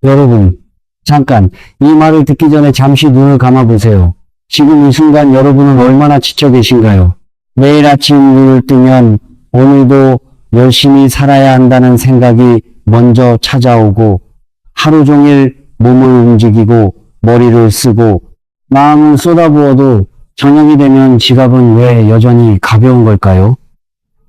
여러분, 잠깐 이 말을 듣기 전에 잠시 눈을 감아보세요. 지금 이 순간 여러분은 얼마나 지쳐 계신가요? 매일 아침 눈을 뜨면 오늘도 열심히 살아야 한다는 생각이 먼저 찾아오고 하루 종일 몸을 움직이고 머리를 쓰고 마음을 쏟아부어도 저녁이 되면 지갑은 왜 여전히 가벼운 걸까요?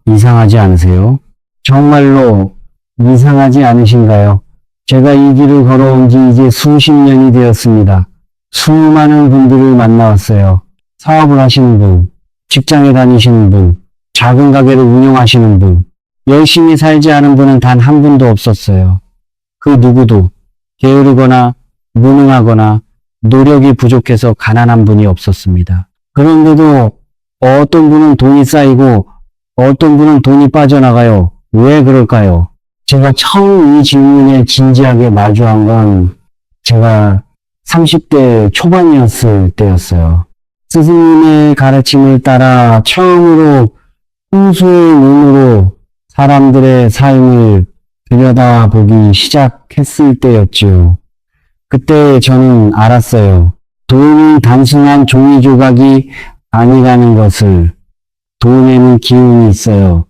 이상하지 않으세요? 정말로 이상하지 않으신가요? 제가 이 길을 걸어온 지 이제 수십 년이 되었습니다. 수많은 분들을 만나왔어요. 사업을 하시는 분, 직장에 다니시는 분, 작은 가게를 운영하시는 분, 열심히 살지 않은 분은 단 한 분도 없었어요. 그 누구도 게으르거나 무능하거나 노력이 부족해서 가난한 분이 없었습니다. 그런데도 어떤 분은 돈이 쌓이고 어떤 분은 돈이 빠져나가요. 왜 그럴까요? 제가 처음 이 질문에 진지하게 마주한 건 제가 30대 초반이었을 때였어요. 스승님의 가르침을 따라 처음으로 풍수의 눈으로 사람들의 삶을 들여다보기 시작했을 때였죠. 그때 저는 알았어요. 돈이 단순한 종이 조각이 아니라는 것을. 돈에는 기운이 있어요.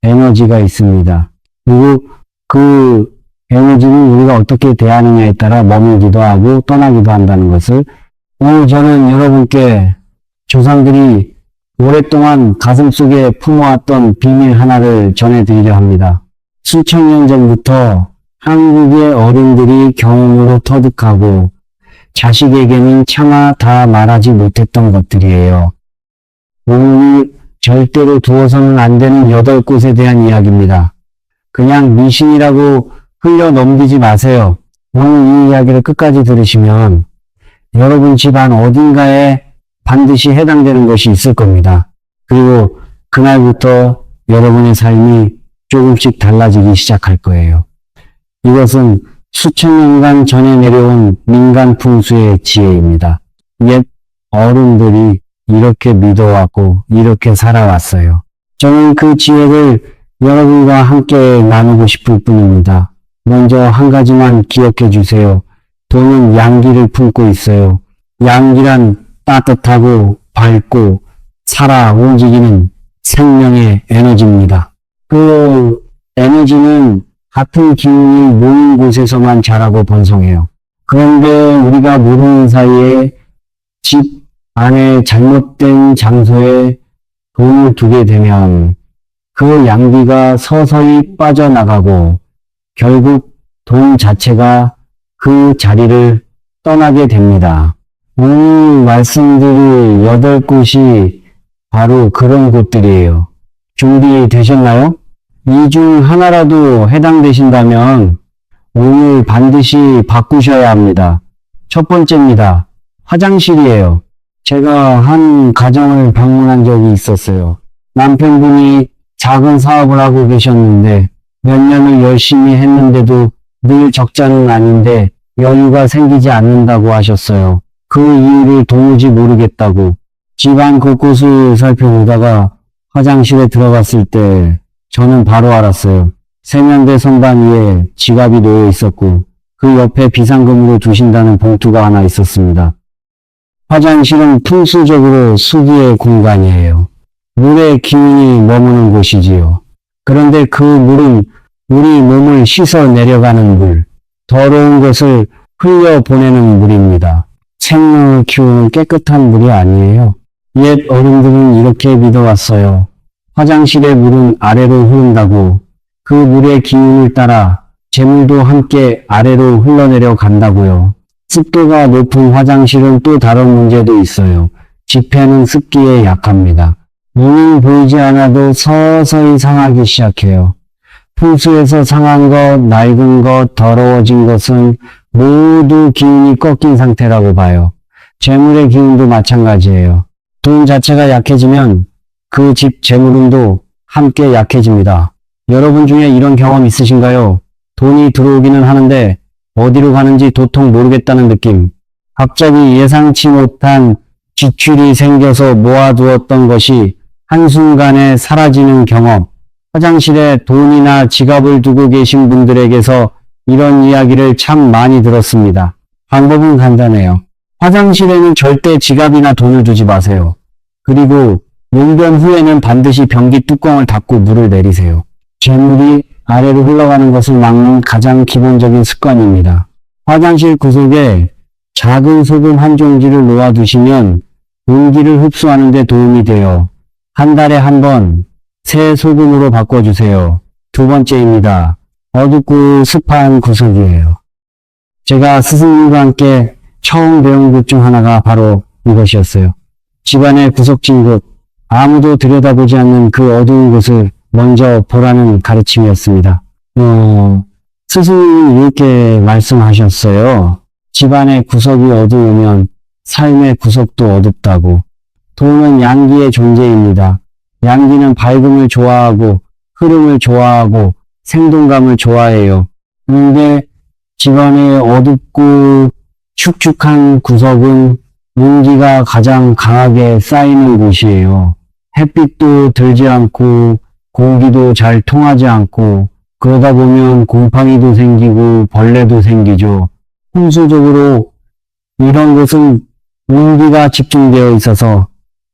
에너지가 있습니다. 그리고 그 에너지는 우리가 어떻게 대하느냐에 따라 머물기도 하고 떠나기도 한다는 것을 오늘 저는 여러분께 조상들이 오랫동안 가슴속에 품어왔던 비밀 하나를 전해드리려 합니다. 수천 년 전부터 한국의 어른들이 경험으로 터득하고 자식에게는 차마 다 말하지 못했던 것들이에요. 오늘 절대로 두어서는 안 되는 8곳에 대한 이야기입니다. 그냥 미신이라고 흘려 넘기지 마세요. 오늘 이 이야기를 끝까지 들으시면 여러분 집안 어딘가에 반드시 해당되는 것이 있을 겁니다. 그리고 그날부터 여러분의 삶이 조금씩 달라지기 시작할 거예요. 이것은 수천 년간 전해 내려온 민간 풍수의 지혜입니다. 옛 어른들이 이렇게 믿어왔고 이렇게 살아왔어요. 저는 그 지혜를 여러분과 함께 나누고 싶을 뿐입니다. 먼저 한 가지만 기억해 주세요. 돈은 양기를 품고 있어요. 양기란 따뜻하고 밝고 살아 움직이는 생명의 에너지입니다. 그 에너지는 같은 기운이 모인 곳에서만 자라고 번성해요. 그런데 우리가 모르는 사이에 집 안에 잘못된 장소에 돈을 두게 되면 그 양기가 서서히 빠져나가고 결국 돈 자체가 그 자리를 떠나게 됩니다. 오늘 말씀드릴 8곳이 바로 그런 곳들이에요. 준비되셨나요? 이 중 하나라도 해당되신다면 오늘 반드시 바꾸셔야 합니다. 첫 번째입니다. 화장실이에요. 제가 한 가정을 방문한 적이 있었어요. 남편분이 작은 사업을 하고 계셨는데 몇 년을 열심히 했는데도 늘 적자는 아닌데 여유가 생기지 않는다고 하셨어요. 그 이유를 도무지 모르겠다고. 집안 곳곳을 살펴보다가 화장실에 들어갔을 때 저는 바로 알았어요. 세면대 선반 위에 지갑이 놓여 있었고 그 옆에 비상금으로 두신다는 봉투가 하나 있었습니다. 화장실은 풍수적으로 수기의 공간이에요. 물의 기운이 머무는 곳이지요. 그런데 그 물은 우리 몸을 씻어 내려가는 물, 더러운 것을 흘려보내는 물입니다. 생명을 키우는 깨끗한 물이 아니에요. 옛 어른들은 이렇게 믿어왔어요. 화장실의 물은 아래로 흐른다고. 그 물의 기운을 따라 재물도 함께 아래로 흘러내려 간다고요. 습도가 높은 화장실은 또 다른 문제도 있어요. 지폐는 습기에 약합니다. 눈은 보이지 않아도 서서히 상하기 시작해요. 풍수에서 상한 것, 낡은 것, 더러워진 것은 모두 기운이 꺾인 상태라고 봐요. 재물의 기운도 마찬가지예요. 돈 자체가 약해지면 그 집 재물운도 함께 약해집니다. 여러분 중에 이런 경험 있으신가요? 돈이 들어오기는 하는데 어디로 가는지 도통 모르겠다는 느낌. 갑자기 예상치 못한 지출이 생겨서 모아두었던 것이 한순간에 사라지는 경험. 화장실에 돈이나 지갑을 두고 계신 분들에게서 이런 이야기를 참 많이 들었습니다. 방법은 간단해요. 화장실에는 절대 지갑이나 돈을 두지 마세요. 그리고 용변 후에는 반드시 변기 뚜껑을 닫고 물을 내리세요. 재물이 아래로 흘러가는 것을 막는 가장 기본적인 습관입니다. 화장실 구석에 작은 소금 한 종지를 놓아두시면 운기를 흡수하는 데 도움이 돼요. 한 달에 한 번 새 소금으로 바꿔주세요. 두 번째입니다. 어둡고 습한 구석이에요. 제가 스승님과 함께 처음 배운 것 중 하나가 바로 이것이었어요. 집안의 구석진 곳, 아무도 들여다보지 않는 그 어두운 곳을 먼저 보라는 가르침이었습니다. 스승님이 이렇게 말씀하셨어요. 집안의 구석이 어두우면 삶의 구석도 어둡다고. 돈은 양기의 존재입니다. 양기는 밝음을 좋아하고 흐름을 좋아하고 생동감을 좋아해요. 그런데 집안의 어둡고 축축한 구석은 운기가 가장 강하게 쌓이는 곳이에요. 햇빛도 들지 않고 공기도 잘 통하지 않고 그러다 보면 곰팡이도 생기고 벌레도 생기죠. 풍수적으로 이런 곳은 운기가 집중되어 있어서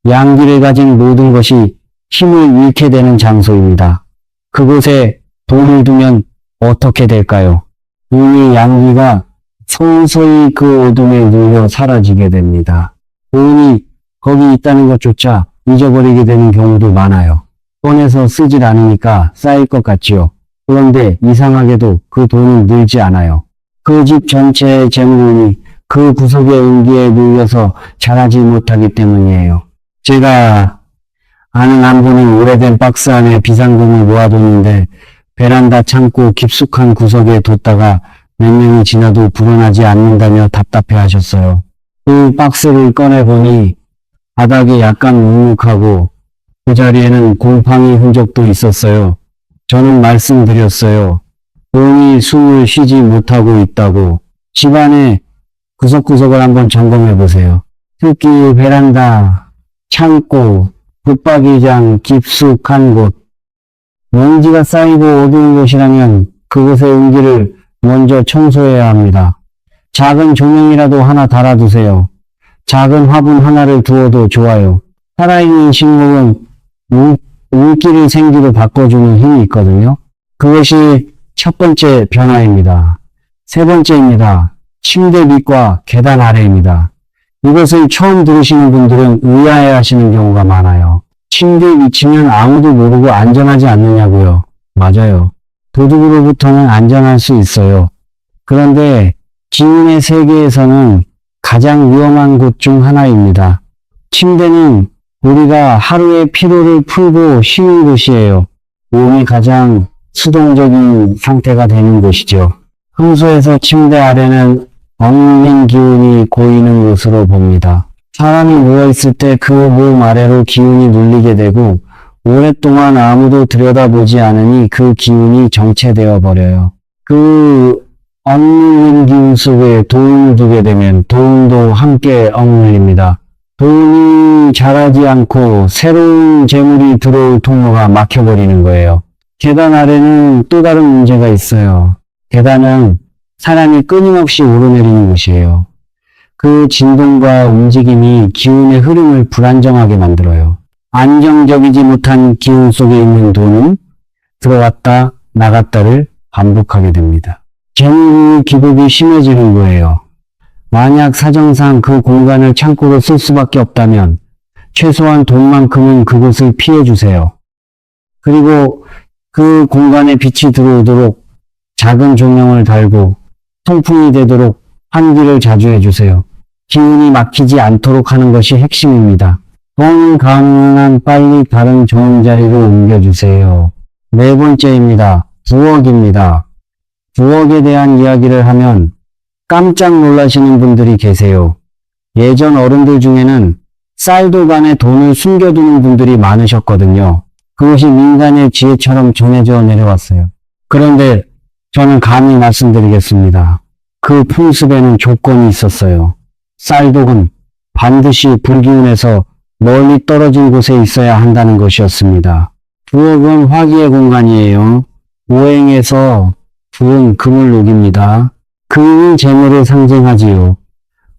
양기를 가진 모든 것이 힘을 잃게 되는 장소입니다. 그곳에 돈을 두면 어떻게 될까요? 이미 양기가 서서히 그 어둠에 눌려 사라지게 됩니다. 돈이 거기 있다는 것조차 잊어버리게 되는 경우도 많아요. 꺼내서 쓰질 않으니까 쌓일 것 같지요. 그런데 이상하게도 그 돈은 늘지 않아요. 그 집 전체의 재물이 그 구석의 운기에 눌려서 자라지 못하기 때문이에요. 제가 아는 한 분은 오래된 박스 안에 비상금을 모아뒀는데 베란다 창고 깊숙한 구석에 뒀다가 몇 년이 지나도 불어나지 않는다며 답답해 하셨어요. 그 박스를 꺼내보니 바닥이 약간 눅눅하고 그 자리에는 곰팡이 흔적도 있었어요. 저는 말씀드렸어요. 돈이 숨을 쉬지 못하고 있다고. 집안의 구석구석을 한번 점검해 보세요. 특히 베란다, 창고, 붙박이장 깊숙한 곳. 먼지가 쌓이고 어두운 곳이라면 그곳의 운기를 먼저 청소해야 합니다. 작은 조명이라도 하나 달아두세요. 작은 화분 하나를 두어도 좋아요. 살아있는 식물은 물기를 생기로 바꿔주는 힘이 있거든요. 그것이 첫 번째 변화입니다. 세 번째입니다. 침대 밑과 계단 아래입니다. 이것을 처음 들으시는 분들은 의아해 하시는 경우가 많아요. 침대 위치면 아무도 모르고 안전하지 않느냐고요. 맞아요. 도둑으로부터는 안전할 수 있어요. 그런데 기운의 세계에서는 가장 위험한 곳 중 하나입니다. 침대는 우리가 하루의 피로를 풀고 쉬는 곳이에요. 몸이 가장 수동적인 상태가 되는 곳이죠. 평소에서 침대 아래는 엉린 기운이 고이는 곳으로 봅니다. 사람이 누워있을 때 그 몸 아래로 기운이 눌리게 되고 오랫동안 아무도 들여다보지 않으니 그 기운이 정체되어 버려요. 그 억눌린 기운 속에 돈을 두게 되면 돈도 함께 억눌립니다. 돈이 자라지 않고 새로운 재물이 들어올 통로가 막혀버리는 거예요. 계단 아래는 또 다른 문제가 있어요. 계단은 사람이 끊임없이 오르내리는 곳이에요. 그 진동과 움직임이 기운의 흐름을 불안정하게 만들어요. 안정적이지 못한 기운 속에 있는 돈은 들어왔다 나갔다를 반복하게 됩니다. 재물 기복이 심해지는 거예요. 만약 사정상 그 공간을 창고로 쓸 수밖에 없다면 최소한 돈만큼은 그곳을 피해주세요. 그리고 그 공간에 빛이 들어오도록 작은 조명을 달고 통풍이 되도록 환기를 자주 해주세요. 기운이 막히지 않도록 하는 것이 핵심입니다. 돈 가능한 빨리 다른 좋은 자리로 옮겨주세요. 네 번째입니다. 부엌입니다. 부엌에 대한 이야기를 하면 깜짝 놀라시는 분들이 계세요. 예전 어른들 중에는 쌀도간에 돈을 숨겨두는 분들이 많으셨거든요. 그것이 민간의 지혜처럼 전해져 내려왔어요. 그런데 저는 감히 말씀드리겠습니다. 그 풍습에는 조건이 있었어요. 쌀독은 반드시 불기운에서 멀리 떨어진 곳에 있어야 한다는 것이었습니다. 부엌은 화기의 공간이에요. 오행에서 부은 금을 녹입니다. 금이 재물을 상징하지요.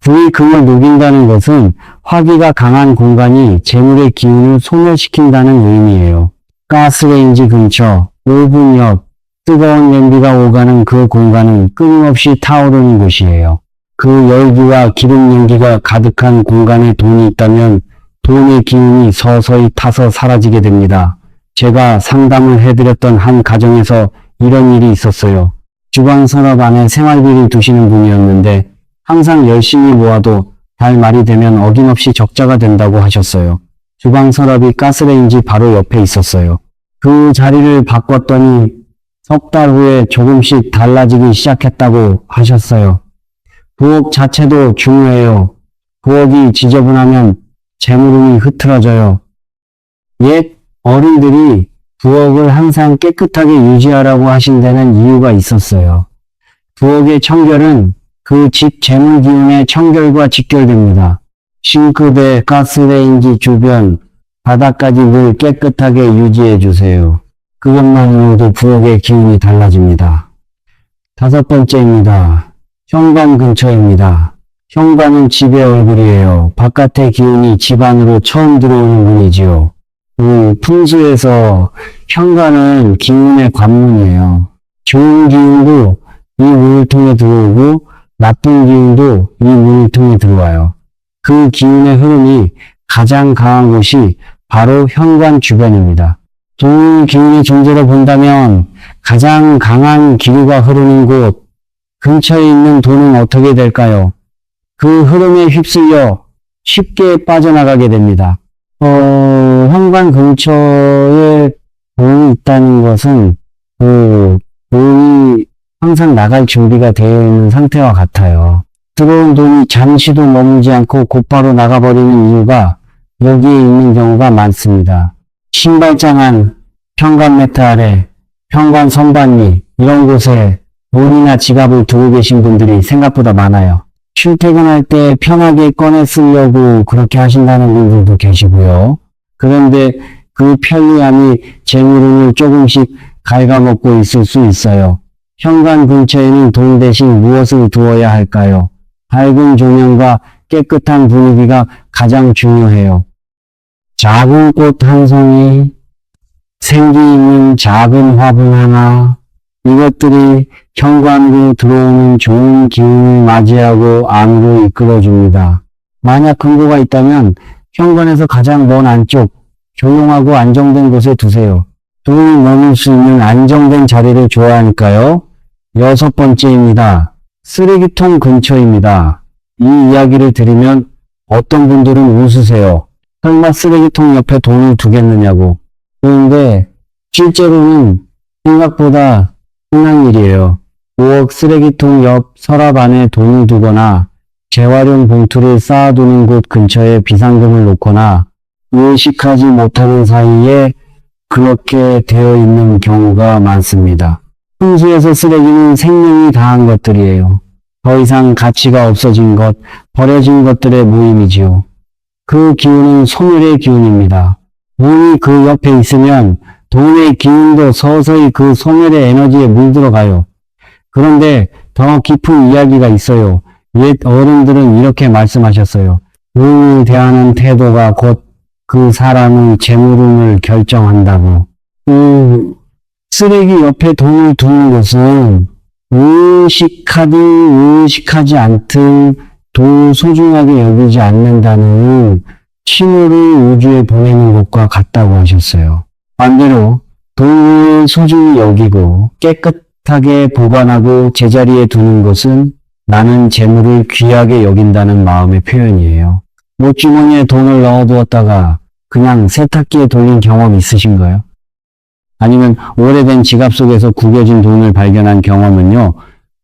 불이 금을 녹인다는 것은 화기가 강한 공간이 재물의 기운을 소멸시킨다는 의미예요. 가스레인지 근처, 오븐 옆, 뜨거운 냄비가 오가는 그 공간은 끊임없이 타오르는 곳이에요. 그 열기와 기름 연기가 가득한 공간에 돈이 있다면 돈의 기운이 서서히 타서 사라지게 됩니다. 제가 상담을 해드렸던 한 가정에서 이런 일이 있었어요. 주방 서랍 안에 생활비를 두시는 분이었는데 항상 열심히 모아도 달 말이 되면 어김없이 적자가 된다고 하셨어요. 주방 서랍이 가스레인지 바로 옆에 있었어요. 그 자리를 바꿨더니 석 달 후에 조금씩 달라지기 시작했다고 하셨어요. 부엌 자체도 중요해요. 부엌이 지저분하면 재물운이 흐트러져요. 옛 어른들이 부엌을 항상 깨끗하게 유지하라고 하신 데는 이유가 있었어요. 부엌의 청결은 그 집 재물 기운의 청결과 직결됩니다. 싱크대, 가스레인지 주변, 바닥까지 늘 깨끗하게 유지해 주세요. 그것만으로도 부엌의 기운이 달라집니다. 5번째입니다. 현관 근처입니다. 현관은 집의 얼굴이에요. 바깥의 기운이 집 안으로 처음 들어오는 문이지요. 풍수에서 현관은 기운의 관문이에요. 좋은 기운도 이 문을 통해 들어오고 나쁜 기운도 이 문을 통해 들어와요. 그 기운의 흐름이 가장 강한 곳이 바로 현관 주변입니다. 좋은 기운의 존재로 본다면 가장 강한 기류가 흐르는 곳 근처에 있는 돈은 어떻게 될까요? 그 흐름에 휩쓸려 쉽게 빠져나가게 됩니다. 현관 근처에 돈이 있다는 것은 돈이 항상 나갈 준비가 되어 있는 상태와 같아요. 들어온 돈이 잠시도 머물지 않고 곧바로 나가버리는 이유가 여기에 있는 경우가 많습니다. 신발장 안, 현관 매트 아래, 현관 선반 위 이런 곳에 돈이나 지갑을 두고 계신 분들이 생각보다 많아요. 출퇴근할 때 편하게 꺼내 쓰려고 그렇게 하신다는 분들도 계시고요. 그런데 그 편리함이 재물운을 조금씩 갉아먹고 있을 수 있어요. 현관 근처에는 돈 대신 무엇을 두어야 할까요? 밝은 조명과 깨끗한 분위기가 가장 중요해요. 작은 꽃 한 송이, 생기 있는 작은 화분 하나, 이것들이 현관으로 들어오는 좋은 기운을 맞이하고 안으로 이끌어줍니다. 만약 금고가 있다면 현관에서 가장 먼 안쪽, 조용하고 안정된 곳에 두세요. 돈이 머물 수 있는 안정된 자리를 좋아하니까요. 6번째입니다. 쓰레기통 근처입니다. 이 이야기를 들으면 어떤 분들은 웃으세요. 설마 쓰레기통 옆에 돈을 두겠느냐고. 그런데 실제로는 생각보다 흔한 일이에요. 부엌 쓰레기통 옆 서랍 안에 돈을 두거나 재활용 봉투를 쌓아두는 곳 근처에 비상금을 놓거나 의식하지 못하는 사이에 그렇게 되어 있는 경우가 많습니다. 풍수에서 쓰레기는 생명이 다한 것들이에요. 더 이상 가치가 없어진 것, 버려진 것들의 모임이지요. 그 기운은 소멸의 기운입니다. 돈이 그 옆에 있으면 돈의 기운도 서서히 그 소멸의 에너지에 물들어가요. 그런데 더 깊은 이야기가 있어요. 옛 어른들은 이렇게 말씀하셨어요. 돈을 대하는 태도가 곧 그 사람의 재물운을 결정한다고. 쓰레기 옆에 돈을 두는 것은 의식하든 의식하지 않든 돈을 소중하게 여기지 않는다는 신호를 우주에 보내는 것과 같다고 하셨어요. 반대로 돈을 소중히 여기고 깨끗하게 보관하고 제자리에 두는 것은 나는 재물을 귀하게 여긴다는 마음의 표현이에요. 못주머니에 돈을 넣어두었다가 그냥 세탁기에 돌린 경험 있으신가요? 아니면 오래된 지갑 속에서 구겨진 돈을 발견한 경험은요,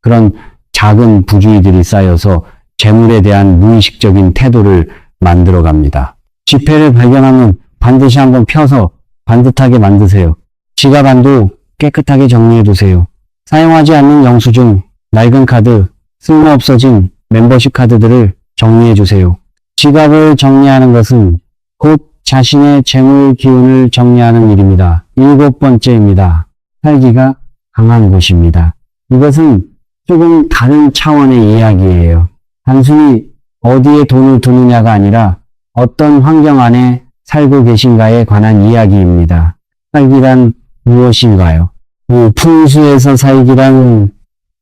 그런 작은 부주의들이 쌓여서 재물에 대한 무의식적인 태도를 만들어 갑니다. 지폐를 발견하면 반드시 한번 펴서 반듯하게 만드세요. 지갑 안도 깨끗하게 정리해 두세요. 사용하지 않는 영수증, 낡은 카드, 쓸모없어진 멤버십 카드들을 정리해 주세요. 지갑을 정리하는 것은 곧 자신의 재물 기운을 정리하는 일입니다. 7번째입니다. 활기가 강한 곳입니다. 이것은 조금 다른 차원의 이야기예요. 단순히 어디에 돈을 두느냐가 아니라 어떤 환경 안에 살고 계신가에 관한 이야기입니다. 살기란 무엇인가요? 풍수에서 살기란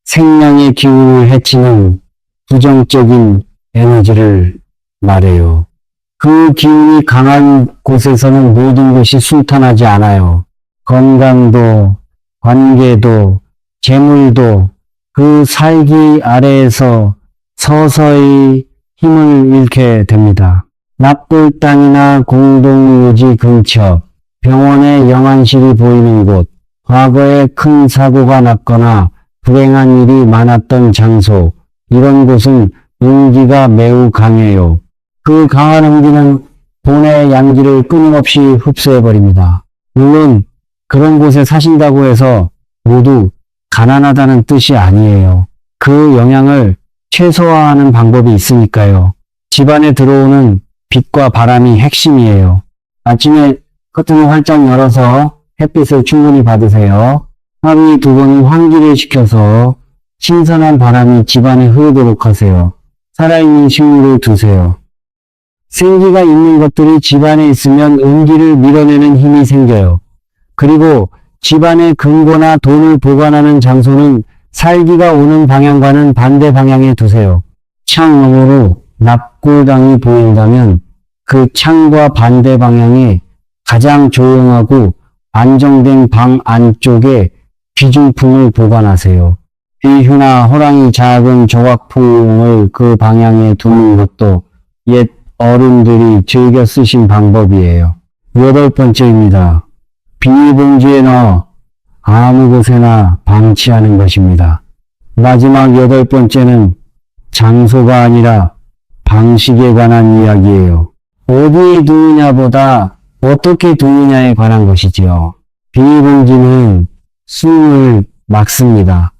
생명의 기운을 해치는 부정적인 에너지를 말해요. 그 기운이 강한 곳에서는 모든 것이 순탄하지 않아요. 건강도, 관계도, 재물도 그 살기 아래에서 서서히 힘을 잃게 됩니다. 납골 땅이나 공동묘지 근처, 병원의 영안실이 보이는 곳, 과거에 큰 사고가 났거나 불행한 일이 많았던 장소, 이런 곳은 음기가 매우 강해요. 그 강한 음기는 돈의 양기를 끊임없이 흡수해버립니다. 물론 그런 곳에 사신다고 해서 모두 가난하다는 뜻이 아니에요. 그 영향을 최소화하는 방법이 있으니까요. 집안에 들어오는 빛과 바람이 핵심이에요. 아침에 커튼을 활짝 열어서 햇빛을 충분히 받으세요. 하루에 2번은 환기를 시켜서 신선한 바람이 집안에 흐르도록 하세요. 살아있는 식물을 두세요. 생기가 있는 것들이 집안에 있으면 음기를 밀어내는 힘이 생겨요. 그리고 집안의 금고나 돈을 보관하는 장소는 살기가 오는 방향과는 반대 방향에 두세요. 창 너머로 납골당이 보인다면 그 창과 반대 방향에 가장 조용하고 안정된 방 안쪽에 귀중품을 보관하세요. 비휴나 호랑이 작은 조각품을 그 방향에 두는 것도 옛 어른들이 즐겨 쓰신 방법이에요. 8번째입니다. 비닐봉지에 넣어 아무 곳에나 방치하는 것입니다. 마지막 8번째는 장소가 아니라 방식에 관한 이야기예요. 어디에 두느냐보다 어떻게 두느냐에 관한 것이지요. 비닐봉지는 숨을 막습니다.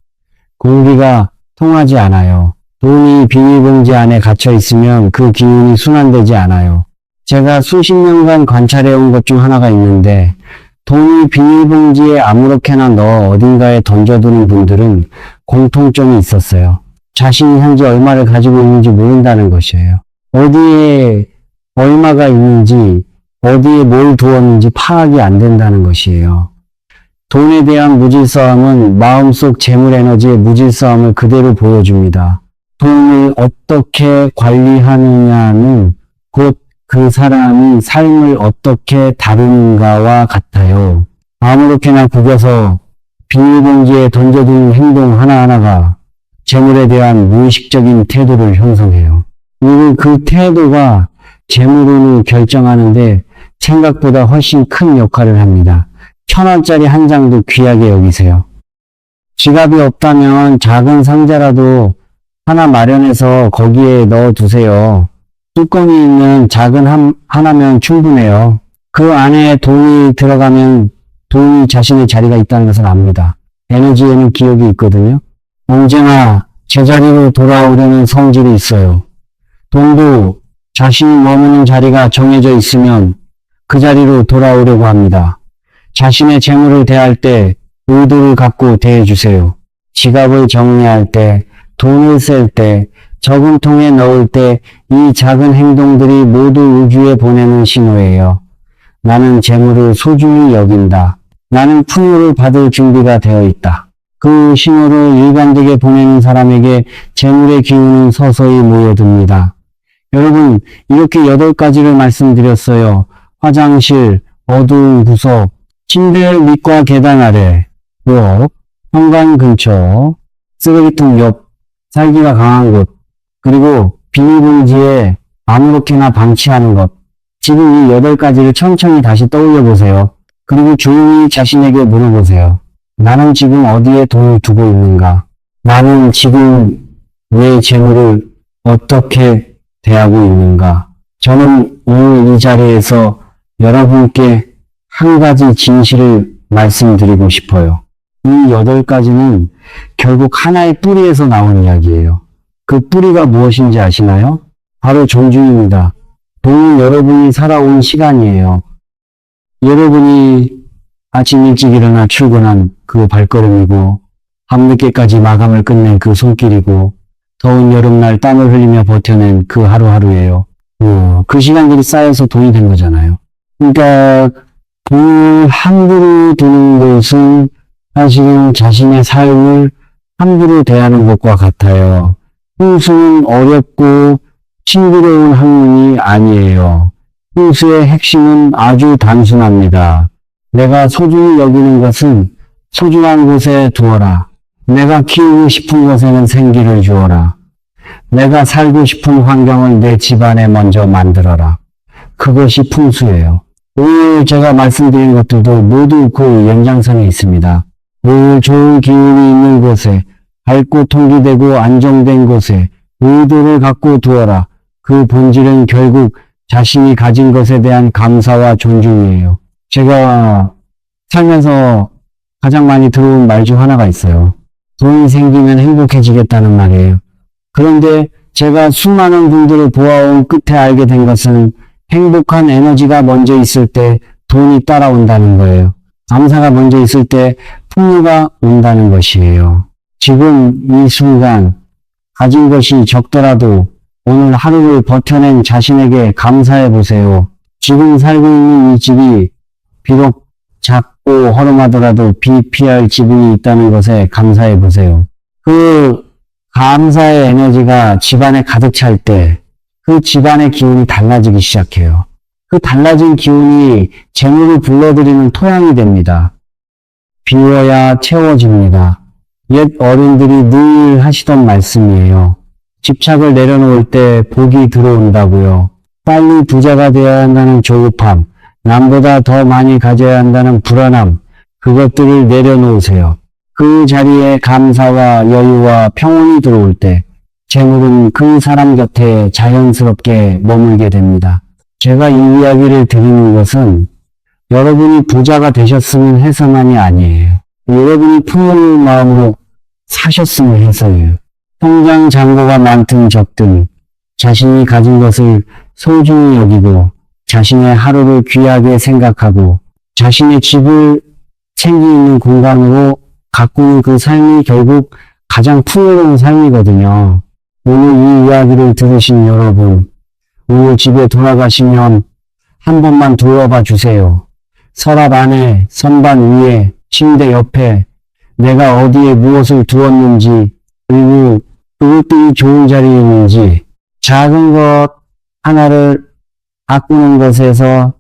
공기가 통하지 않아요. 돈이 비닐봉지 안에 갇혀 있으면 그 기운이 순환되지 않아요. 제가 수십 년간 관찰해온 것 중 하나가 있는데 돈이 비닐봉지에 아무렇게나 넣어 어딘가에 던져두는 분들은 공통점이 있었어요. 자신이 현재 얼마를 가지고 있는지 모른다는 것이에요. 어디에 얼마가 있는지, 어디에 뭘 두었는지 파악이 안 된다는 것이에요. 돈에 대한 무질서함은 마음속 재물 에너지의 무질서함을 그대로 보여줍니다. 돈을 어떻게 관리하느냐는 곧 그 사람이 삶을 어떻게 다루는가와 같아요. 아무렇게나 구겨서 비닐봉지에 던져두는 행동 하나하나가 재물에 대한 무의식적인 태도를 형성해요. 그리고 그 태도가 재물운을 결정하는데 생각보다 훨씬 큰 역할을 합니다. 1,000원짜리 한 장도 귀하게 여기세요. 지갑이 없다면 작은 상자라도 하나 마련해서 거기에 넣어두세요. 뚜껑이 있는 작은 하나면 충분해요. 그 안에 돈이 들어가면 돈이 자신의 자리가 있다는 것을 압니다. 에너지에는 기억이 있거든요. 언제나 제자리로 돌아오려는 성질이 있어요. 돈도 자신이 머무는 자리가 정해져 있으면 그 자리로 돌아오려고 합니다. 자신의 재물을 대할 때 의도를 갖고 대해주세요. 지갑을 정리할 때, 돈을 셀 때, 저금통에 넣을 때 이 작은 행동들이 모두 우주에 보내는 신호예요. 나는 재물을 소중히 여긴다. 나는 풍요를 받을 준비가 되어 있다. 그 신호를 일관되게 보내는 사람에게 재물의 기운은 서서히 모여듭니다. 여러분, 이렇게 8가지를 말씀드렸어요. 화장실, 어두운 구석, 침대 밑과 계단 아래, 부엌, 현관 근처, 쓰레기통 옆, 살기가 강한 곳, 그리고 비닐봉지에 아무렇게나 방치하는 것. 지금 이 8가지를 천천히 다시 떠올려 보세요. 그리고 조용히 자신에게 물어보세요. 나는 지금 어디에 돈을 두고 있는가? 나는 지금 내 재물을 어떻게 대하고 있는가? 저는 오늘 이 자리에서 여러분께 한 가지 진실을 말씀드리고 싶어요. 이 8가지는 결국 하나의 뿌리에서 나온 이야기예요. 그 뿌리가 무엇인지 아시나요? 바로 존중입니다. 돈은 여러분이 살아온 시간이에요. 여러분이 아침 일찍 일어나 출근한 그 발걸음이고, 밤늦게까지 마감을 끝낸 그 손길이고 더운 여름날 땀을 흘리며 버텨낸 그 하루하루예요. 그 시간들이 쌓여서 돈이 된 거잖아요. 그러니까 돈을 함부로 드는 것은 사실은 자신의 삶을 함부로 대하는 것과 같아요. 풍수는 어렵고 싱그러운 학문이 아니에요. 풍수의 핵심은 아주 단순합니다. 내가 소중히 여기는 것은 소중한 곳에 두어라. 내가 키우고 싶은 것에는 생기를 주어라. 내가 살고 싶은 환경을 내 집안에 먼저 만들어라. 그것이 풍수예요. 오늘 제가 말씀드린 것들도 모두 그 연장선에 있습니다. 오늘 좋은 기운이 있는 곳에, 밝고 통기되고 안정된 곳에 의도를 갖고 두어라. 그 본질은 결국 자신이 가진 것에 대한 감사와 존중이에요. 제가 살면서 가장 많이 들어온 말 중 하나가 있어요. 돈이 생기면 행복해지겠다는 말이에요. 그런데 제가 수많은 분들을 보아온 끝에 알게 된 것은 행복한 에너지가 먼저 있을 때 돈이 따라온다는 거예요. 감사가 먼저 있을 때 풍요가 온다는 것이에요. 지금 이 순간 가진 것이 적더라도 오늘 하루를 버텨낸 자신에게 감사해 보세요. 지금 살고 있는 이 집이 비록 작고 허름하더라도 비 피할 지붕이 있다는 것에 감사해 보세요. 그 감사의 에너지가 집안에 가득 찰 때 그 집안의 기운이 달라지기 시작해요. 그 달라진 기운이 재물을 불러들이는 토양이 됩니다. 비워야 채워집니다. 옛 어른들이 늘 하시던 말씀이에요. 집착을 내려놓을 때 복이 들어온다고요. 빨리 부자가 되어야 한다는 조급함, 남보다 더 많이 가져야 한다는 불안함, 그것들을 내려놓으세요. 그 자리에 감사와 여유와 평온이 들어올 때 재물은 그 사람 곁에 자연스럽게 머물게 됩니다. 제가 이 이야기를 드리는 것은 여러분이 부자가 되셨으면 해서만이 아니에요. 여러분이 풍요로운 마음으로 사셨으면 해서예요. 통장 잔고가 많든 적든 자신이 가진 것을 소중히 여기고 자신의 하루를 귀하게 생각하고 자신의 집을 챙기 있는 공간으로 가꾸는 그 삶이 결국 가장 풍요로운 삶이거든요. 오늘 이 이야기를 들으신 여러분, 오늘 집에 돌아가시면 한 번만 둘러봐 주세요. 서랍 안에, 선반 위에, 침대 옆에 내가 어디에 무엇을 두었는지, 그리고 그것들이 좋은 자리에 있는지 작은 것 하나를 가꾸는 것에서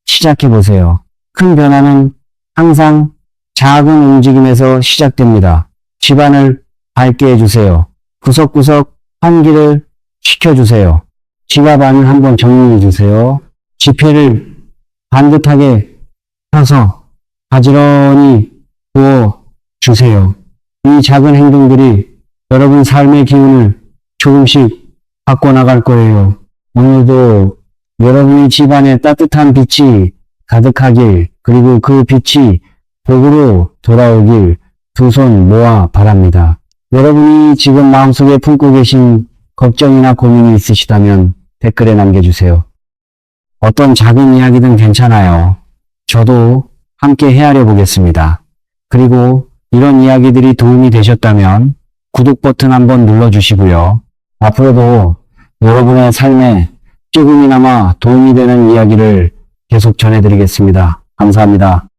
시작해 보세요. 큰 변화는 항상 작은 움직임에서 시작됩니다. 집안을 밝게 해주세요. 구석구석 환기를 시켜주세요. 지갑 안을 한번 정리해 주세요. 지폐를 반듯하게 펴서 가지런히 부어 주세요. 이 작은 행동들이 여러분 삶의 기운을 조금씩 바꿔나갈 거예요. 오늘도 여러분이 집안에 따뜻한 빛이 가득하길, 그리고 그 빛이 복으로 돌아오길 두 손 모아 바랍니다. 여러분이 지금 마음속에 품고 계신 걱정이나 고민이 있으시다면 댓글에 남겨주세요. 어떤 작은 이야기든 괜찮아요. 저도 함께 헤아려 보겠습니다. 그리고 이런 이야기들이 도움이 되셨다면 구독 버튼 한번 눌러주시고요. 앞으로도 여러분의 삶에 조금이나마 도움이 되는 이야기를 계속 전해드리겠습니다. 감사합니다.